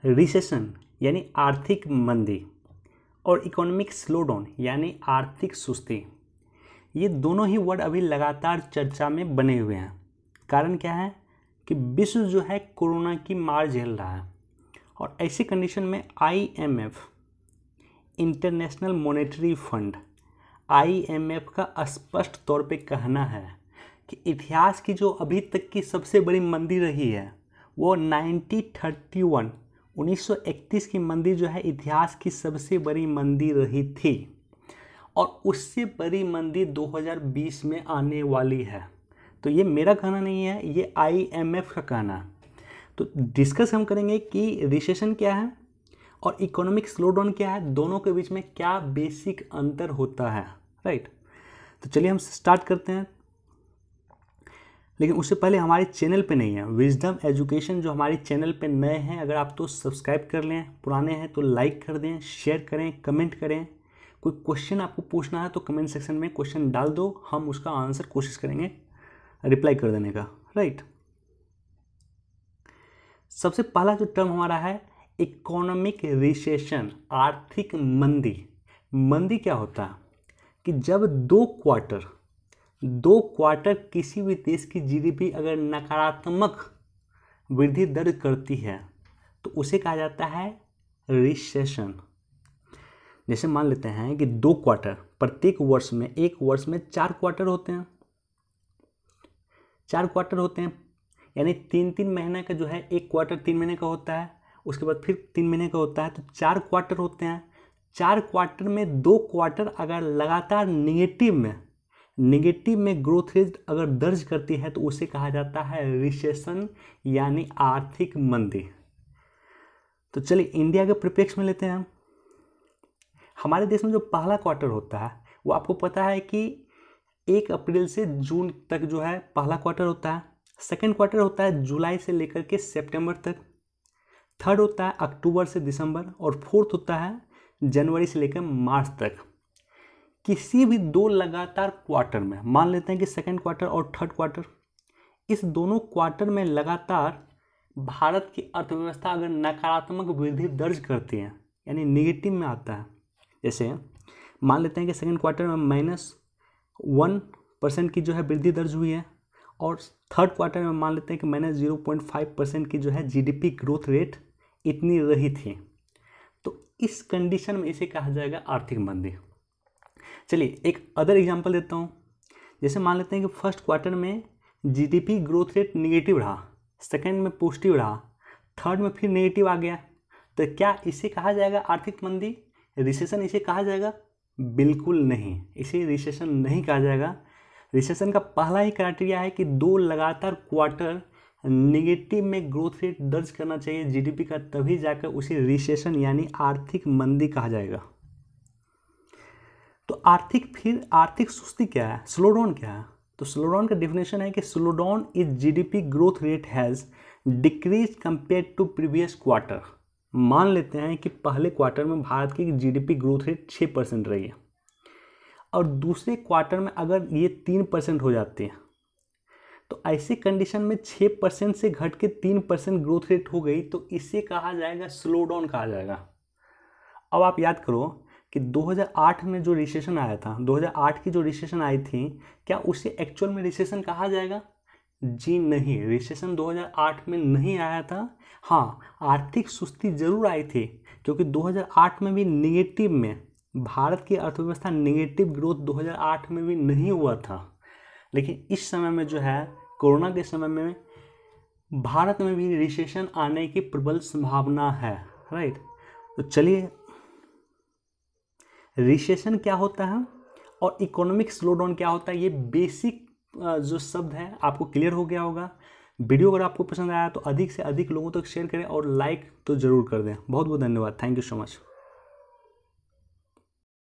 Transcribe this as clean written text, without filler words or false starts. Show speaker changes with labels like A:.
A: Recession यानी आर्थिक मंदी और इकोनॉमिक स्लोडाउन यानी आर्थिक सुस्ती, ये दोनों ही वर्ड अभी लगातार चर्चा में बने हुए हैं। कारण क्या है कि विश्व जो है कोरोना की मार झेल रहा है और ऐसी कंडीशन में IMF international monetary fund IMF का स्पष्ट तौर पे कहना है कि इतिहास की जो अभी तक की सबसे बड़ी मंदी रही है वो 1931 की मंदी जो है इतिहास की सबसे बड़ी मंदी रही थी और उससे बड़ी मंदी 2020 में आने वाली है। तो ये मेरा कहना नहीं है, ये IMF का कहना है। तो डिस्कस हम करेंगे कि रिसेशन क्या है और इकोनॉमिक स्लोडाउन क्या है, दोनों के बीच में क्या बेसिक अंतर होता है, राइट। तो चलिए हम स्टार्ट करते हैं। लेकिन उससे पहले हमारे चैनल पे नहीं है विजडम एजुकेशन, जो हमारे चैनल पे नए हैं अगर आप तो सब्सक्राइब कर लें, पुराने हैं तो लाइक कर दें, शेयर करें, कमेंट करें। कोई क्वेश्चन आपको पूछना है तो कमेंट सेक्शन में क्वेश्चन डाल दो, हम उसका आंसर कोशिश करेंगे रिप्लाई कर देने का, राइट। सबसे पहला जो टर्म हमारा है इकोनॉमिक रिसेशन, आर्थिक मंदी। मंदी क्या होता है कि जब दो क्वार्टर किसी भी देश की GDP अगर नकारात्मक वृद्धि दर्ज करती है तो उसे कहा जाता है रिसेशन। जैसे मान लेते हैं कि 2 क्वार्टर, प्रत्येक वर्ष में, एक वर्ष में 4 क्वार्टर होते हैं, 4 क्वार्टर होते हैं, यानी 3-3 महीने का जो है, एक क्वार्टर 3 महीने का होता है, उसके बाद फिर 3 महीने का होता है, तो 4 क्वार्टर होते हैं। 4 क्वार्टर में 2 क्वार्टर अगर लगातार निगेटिव में ग्रोथ रेट अगर दर्ज करती है तो उसे कहा जाता है रिसेशन यानी आर्थिक मंदी। तो चलिए इंडिया के परिप्रेक्ष्य में लेते हैं हम। हमारे देश में जो पहला क्वार्टर होता है वो आपको पता है कि 1 अप्रैल से जून तक जो है पहला क्वार्टर होता है। सेकेंड क्वार्टर होता है जुलाई से लेकर के सितंबर तक। थर्ड होता है अक्टूबर से दिसंबर और फोर्थ होता है जनवरी से लेकर मार्च तक। किसी भी 2 लगातार क्वार्टर में, मान लेते हैं कि सेकेंड क्वार्टर और थर्ड क्वार्टर, इस दोनों क्वार्टर में लगातार भारत की अर्थव्यवस्था अगर नकारात्मक वृद्धि दर्ज करती है यानी निगेटिव में आता है, जैसे मान लेते हैं कि सेकेंड क्वार्टर में -1% की जो है वृद्धि दर्ज हुई है और थर्ड क्वार्टर में मान लेते हैं कि -0.5% की जो है GDP ग्रोथ रेट इतनी रही थी, तो इस कंडीशन में इसे कहा जाएगा आर्थिक मंदी। चलिए एक अदर एग्जांपल देता हूँ। जैसे मान लेते हैं कि फर्स्ट क्वार्टर में GDP ग्रोथ रेट निगेटिव रहा, सेकेंड में पॉजिटिव रहा, थर्ड में फिर नेगेटिव आ गया, तो क्या इसे कहा जाएगा आर्थिक मंदी, रिसेशन इसे कहा जाएगा? बिल्कुल नहीं, इसे रिसेशन नहीं कहा जाएगा। रिसेशन का पहला ही क्राइटेरिया है कि 2 लगातार क्वार्टर निगेटिव में ग्रोथ रेट दर्ज करना चाहिए GDP का, तभी जाकर उसे रिसेशन यानी आर्थिक मंदी कहा जाएगा। तो आर्थिक सुस्ती क्या है, स्लोडाउन क्या है? तो स्लोडाउन का डेफिनेशन है कि slowdown is GDP growth rate has decrease compare to previous quarter. मान लेते हैं कि पहले क्वार्टर में भारत की GDP ग्रोथ रेट 6% रही है और दूसरे क्वार्टर में अगर ये 3% हो जाती है, तो ऐसे कंडीशन में 6% से घट के 3% ग्रोथ रेट हो गई, तो इसे कहा जाएगा स्लोडाउन कहा जाएगा। अब आप याद करो कि 2008 में जो रिसेशन आया था, 2008 की जो रिसेशन आई थी, क्या उसे एक्चुअल में रिसेशन कहा जाएगा? जी नहीं, रिसेशन 2008 में नहीं आया था। हाँ, आर्थिक सुस्ती जरूर आई थी, क्योंकि 2008 में भी निगेटिव में, भारत की अर्थव्यवस्था निगेटिव ग्रोथ 2008 में भी नहीं हुआ था। लेकिन इस समय में जो है, कोरोना के समय में भारत में भी रिसेशन आने की प्रबल संभावना है, राइट। तो चलिए रिसेशन क्या होता है और इकोनॉमिक स्लोडाउन क्या होता है, ये बेसिक जो शब्द है आपको क्लियर हो गया होगा। वीडियो अगर आपको पसंद आया तो अधिक से अधिक लोगों तक शेयर करें और लाइक तो ज़रूर कर दें। बहुत बहुत धन्यवाद, थैंक यू सो मच।